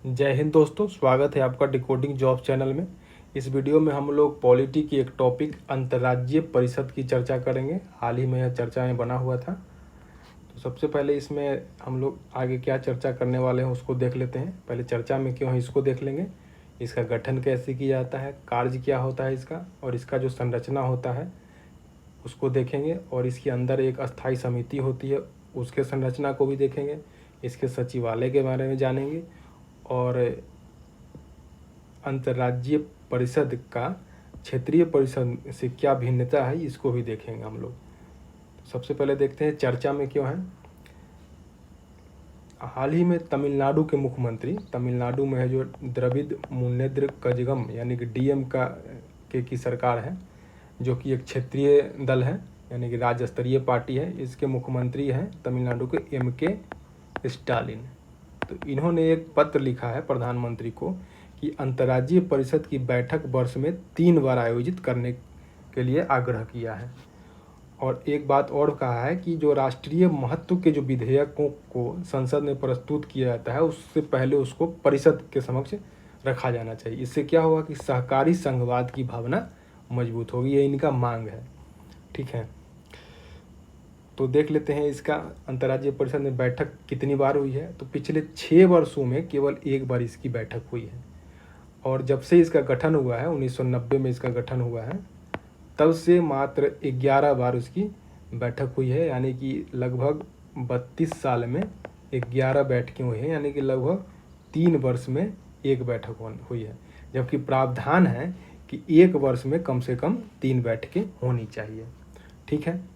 जय हिंद दोस्तों, स्वागत है आपका डिकोडिंग जॉब चैनल में। इस वीडियो में हम लोग पॉलिटी की एक टॉपिक अंतर्राज्यीय परिषद की चर्चा करेंगे। हाल ही में यह चर्चा में बना हुआ था। तो सबसे पहले इसमें हम लोग आगे क्या चर्चा करने वाले हैं उसको देख लेते हैं। पहले चर्चा में क्यों है इसको देख लेंगे, इसका गठन कैसे किया जाता है, कार्य क्या होता है इसका, और इसका जो संरचना होता है उसको देखेंगे। और इसके अंदर एक अस्थायी समिति होती है, उसके संरचना को भी देखेंगे। इसके सचिवालय के बारे में जानेंगे और अंतर्राज्यीय परिषद का क्षेत्रीय परिषद से क्या भिन्नता है इसको भी देखेंगे हम लोग। तो सबसे पहले देखते हैं चर्चा में क्यों है। हाल ही में तमिलनाडु के मुख्यमंत्री, तमिलनाडु में है जो द्रविड़ मुन्नेत्र कजगम यानी कि डीएम की सरकार है, जो कि एक क्षेत्रीय दल है यानी कि राज्य स्तरीय पार्टी है। इसके मुख्यमंत्री हैं तमिलनाडु के MK स्टालिन। तो इन्होंने एक पत्र लिखा है प्रधानमंत्री को कि अंतर्राज्यीय परिषद की बैठक वर्ष में 3 बार आयोजित करने के लिए आग्रह किया है। और एक बात और कहा है कि जो राष्ट्रीय महत्व के जो विधेयकों को संसद में प्रस्तुत किया जाता है उससे पहले उसको परिषद के समक्ष रखा जाना चाहिए। इससे क्या होगा कि सहकारी संघवाद की भावना मजबूत होगी, ये इनका मांग है। ठीक है, तो देख लेते हैं इसका अंतर्राज्यीय परिषद में बैठक कितनी बार हुई है। तो पिछले 6 वर्षों में केवल 1 बार इसकी बैठक हुई है। और जब से इसका गठन हुआ है, 1990 में इसका गठन हुआ है, तब से मात्र 11 बार उसकी बैठक हुई है। यानी कि लगभग 32 साल में 11 बैठकें हुई हैं, यानी कि लगभग 3 वर्ष में 1 बैठक हुई है। जबकि प्रावधान है कि 1 वर्ष में कम से कम 3 बैठकें होनी चाहिए। ठीक है,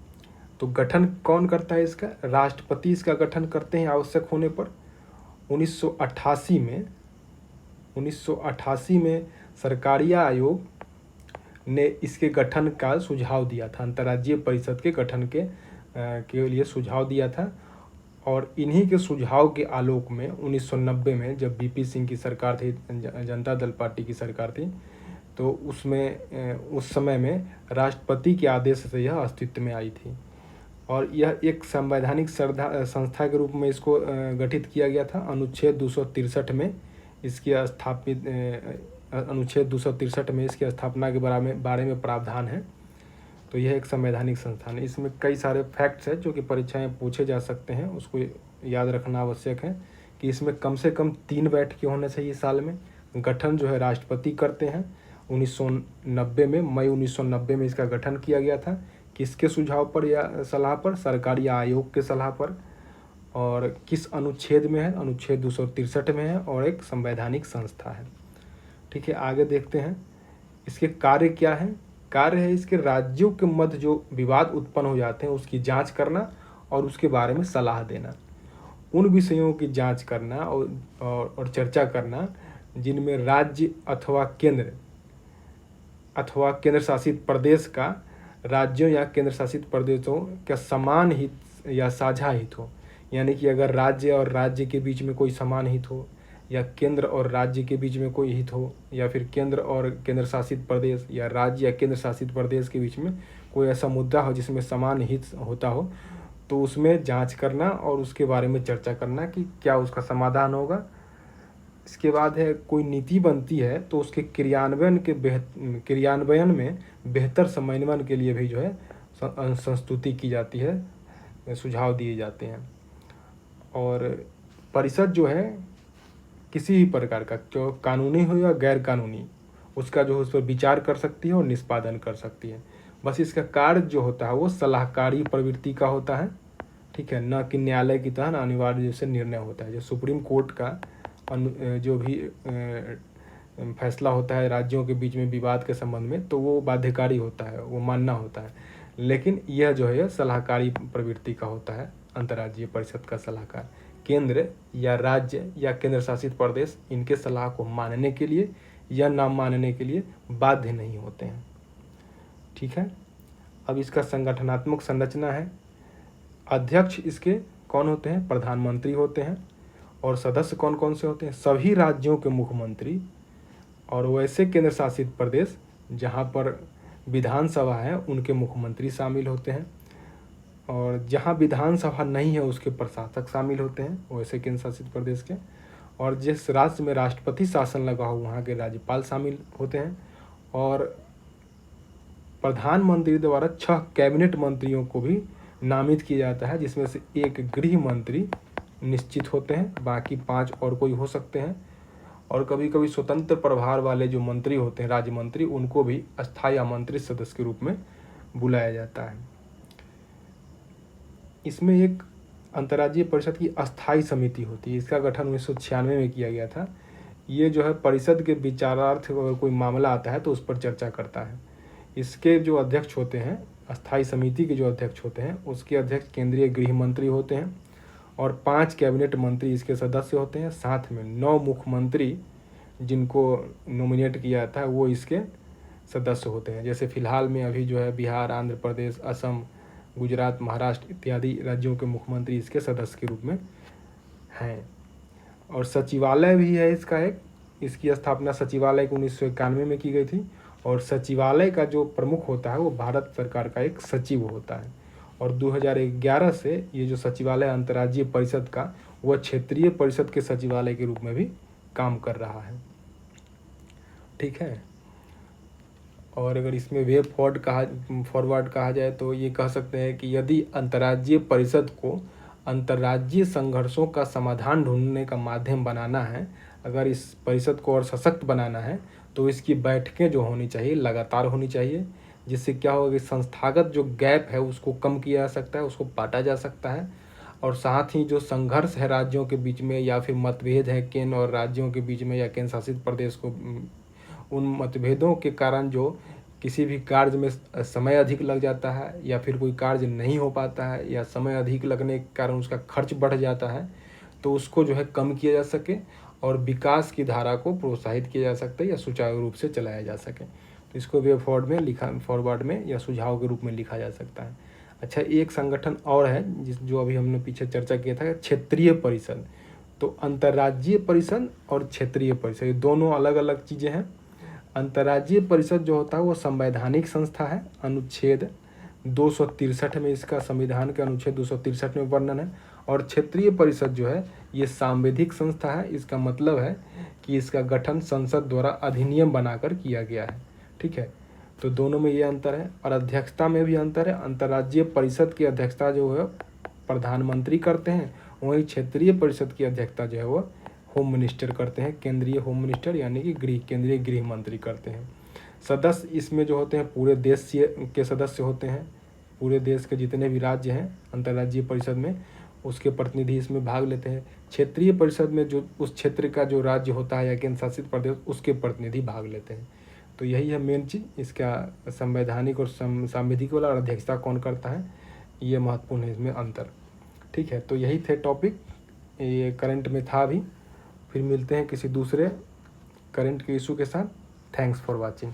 तो गठन कौन करता है इसका? राष्ट्रपति इसका गठन करते हैं आवश्यक होने पर। 1988 में सरकारिया आयोग ने इसके गठन का सुझाव दिया था, अंतर्राज्यीय परिषद के गठन के लिए सुझाव दिया था। और इन्हीं के सुझाव के आलोक में 1990 में जब VP सिंह की सरकार थी, जनता दल पार्टी की सरकार थी, तो उस समय में राष्ट्रपति के आदेश से यह अस्तित्व में आई थी। और यह एक संवैधानिक संस्था के रूप में इसको गठित किया गया था। अनुच्छेद 263 में इसकी अनुच्छेद 263 में इसकी स्थापना के बारे में प्रावधान है। तो यह एक संवैधानिक संस्थान है। इसमें कई सारे फैक्ट्स हैं जो कि परीक्षा में पूछे जा सकते हैं, उसको याद रखना आवश्यक है कि इसमें कम से कम 3 बैठकें होने चाहिए साल में। गठन जो है राष्ट्रपति करते हैं। 1990 में, मई 1990 में इसका गठन किया गया था। किसके सुझाव पर या सलाह पर? सरकारी आयोग के सलाह पर। और किस अनुच्छेद में है? अनुच्छेद 263 में है और एक संवैधानिक संस्था है। ठीक है, आगे देखते हैं इसके कार्य क्या है। कार्य है इसके राज्यों के मध्य जो विवाद उत्पन्न हो जाते हैं उसकी जांच करना और उसके बारे में सलाह देना। उन विषयों की जांच करना और चर्चा करना जिनमें राज्य अथवा केंद्र शासित प्रदेश का राज्यों या केंद्र शासित प्रदेशों का समान हित या साझा हित हो। यानी कि अगर राज्य और राज्य के बीच में कोई समान हित हो, या केंद्र और राज्य के बीच में कोई हित हो, या फिर केंद्र और केंद्र शासित प्रदेश या राज्य या केंद्र शासित प्रदेश के बीच में कोई ऐसा मुद्दा हो जिसमें समान हित होता हो, तो उसमें जांच करना और उसके बारे में चर्चा करना कि क्या उसका समाधान होगा। इसके बाद है कोई नीति बनती है तो उसके क्रियान्वयन में बेहतर समन्वयन के लिए भी जो है संस्तुति की जाती है, सुझाव दिए जाते हैं। और परिषद जो है किसी भी प्रकार का, जो कानूनी हो या गैर कानूनी, उसका जो है उस पर विचार कर सकती है और निष्पादन कर सकती है। बस इसका कार्य जो होता है वो सलाहकारी प्रवृत्ति का होता है। ठीक है, न कि न्यायालय की तरह अनिवार्य जैसे निर्णय होता है। जो सुप्रीम कोर्ट का जो भी फैसला होता है राज्यों के बीच में विवाद के संबंध में, तो वो बाध्यकारी होता है, वो मानना होता है। लेकिन यह जो है सलाहकारी प्रवृत्ति का होता है। अंतर्राज्यीय परिषद का सलाहकार केंद्र या राज्य या केंद्र शासित प्रदेश इनके सलाह को मानने के लिए या ना मानने के लिए बाध्य नहीं होते हैं। ठीक है, अब इसका संगठनात्मक संरचना है। अध्यक्ष इसके कौन होते हैं? प्रधानमंत्री होते हैं। और सदस्य कौन कौन से होते हैं? सभी राज्यों के मुख्यमंत्री और वैसे केंद्र शासित प्रदेश जहाँ पर विधानसभा है उनके मुख्यमंत्री शामिल होते हैं। और जहाँ विधानसभा नहीं है उसके प्रशासक शामिल होते हैं, वैसे केंद्र शासित प्रदेश के। और जिस राज्य में राष्ट्रपति शासन लगा हो वहाँ के राज्यपाल शामिल होते हैं। और प्रधानमंत्री द्वारा 6 कैबिनेट मंत्रियों को भी नामित किया जाता है, जिसमें से एक गृह मंत्री निश्चित होते हैं, बाकी 5 और कोई हो सकते हैं। और कभी कभी स्वतंत्र प्रभार वाले जो मंत्री होते हैं, राज्य मंत्री, उनको भी अस्थायी आमंत्रित सदस्य के रूप में बुलाया जाता है। इसमें एक अंतर्राज्यीय परिषद की अस्थायी समिति होती है, इसका गठन 1996 में किया गया था। ये जो है परिषद के विचारार्थ अगर कोई मामला आता है तो उस पर चर्चा करता है। इसके जो अध्यक्ष होते हैं, अस्थायी समिति के जो अध्यक्ष होते हैं, उसके अध्यक्ष केंद्रीय गृह मंत्री होते हैं और 5 कैबिनेट मंत्री इसके सदस्य होते हैं। साथ में 9 मुख्यमंत्री जिनको नॉमिनेट किया था वो इसके सदस्य होते हैं। जैसे फिलहाल में अभी जो है बिहार, आंध्र प्रदेश, असम, गुजरात, महाराष्ट्र इत्यादि राज्यों के मुख्यमंत्री इसके सदस्य के रूप में हैं। और सचिवालय भी है इसका एक, इसकी स्थापना सचिवालय को 1991 में की गई थी। और सचिवालय का जो प्रमुख होता है वो भारत सरकार का एक सचिव होता है। और 2011 से ये जो सचिवालय अंतर्राज्यीय परिषद का, वह क्षेत्रीय परिषद के सचिवालय के रूप में भी काम कर रहा है। ठीक है। और अगर इसमें वे फॉरवर्ड कहा जाए तो ये कह सकते हैं कि यदि अंतर्राज्यीय परिषद को अंतर्राज्यीय संघर्षों का समाधान ढूंढने का माध्यम बनाना है, अगर इस परिषद को और सशक्त बनाना है, तो इसकी बैठकें जो होनी चाहिए लगातार होनी चाहिए, जिससे क्या होगा कि संस्थागत जो गैप है उसको कम किया जा सकता है, उसको पाटा जा सकता है। और साथ ही जो संघर्ष है राज्यों के बीच में या फिर मतभेद है केंद्र और राज्यों के बीच में या केंद्र शासित प्रदेश को, उन मतभेदों के कारण जो किसी भी कार्य में समय अधिक लग जाता है या फिर कोई कार्य नहीं हो पाता है या समय अधिक लगने के कारण उसका खर्च बढ़ जाता है, तो उसको जो है कम किया जा सके और विकास की धारा को प्रोत्साहित किया जा सकता है या सुचारू रूप से चलाया जा सके। तो इसको वे फॉरवर्ड में या सुझाव के रूप में लिखा जा सकता है। अच्छा, एक संगठन और है जो अभी हमने पीछे चर्चा किया था, क्षेत्रीय परिषद। तो अंतर्राज्यीय परिषद और क्षेत्रीय परिषद ये दोनों अलग अलग चीज़ें हैं। अंतर्राज्यीय परिषद जो होता है वो संवैधानिक संस्था है, अनुच्छेद 263 में इसका संविधान के अनुच्छेद 263 में वर्णन है। और क्षेत्रीय परिषद जो है ये सांविधिक संस्था है, इसका मतलब है कि इसका गठन संसद द्वारा अधिनियम बनाकर किया गया है। ठीक है, तो दोनों में ये अंतर है। और अध्यक्षता में भी अंतर है, अंतर्राज्यीय परिषद की अध्यक्षता जो है प्रधानमंत्री करते हैं, वहीं क्षेत्रीय परिषद की अध्यक्षता जो है वो होम मिनिस्टर करते हैं, केंद्रीय होम मिनिस्टर यानी कि केंद्रीय गृह मंत्री करते हैं। सदस्य इसमें जो होते हैं पूरे देश के सदस्य होते हैं, पूरे देश के जितने भी राज्य हैं अंतर्राज्यीय परिषद में उसके प्रतिनिधि इसमें भाग लेते हैं। क्षेत्रीय परिषद में जो उस क्षेत्र का जो राज्य होता है या केंद्र शासित प्रदेश उसके प्रतिनिधि भाग लेते हैं। तो यही है मेन चीज़, इसका संवैधानिक और सांविधिक वाला और अध्यक्षता कौन करता है, ये महत्वपूर्ण है इसमें अंतर। ठीक है, तो यही थे टॉपिक, ये करंट में था अभी। फिर मिलते हैं किसी दूसरे करंट के इशू के साथ। Thanks for watching.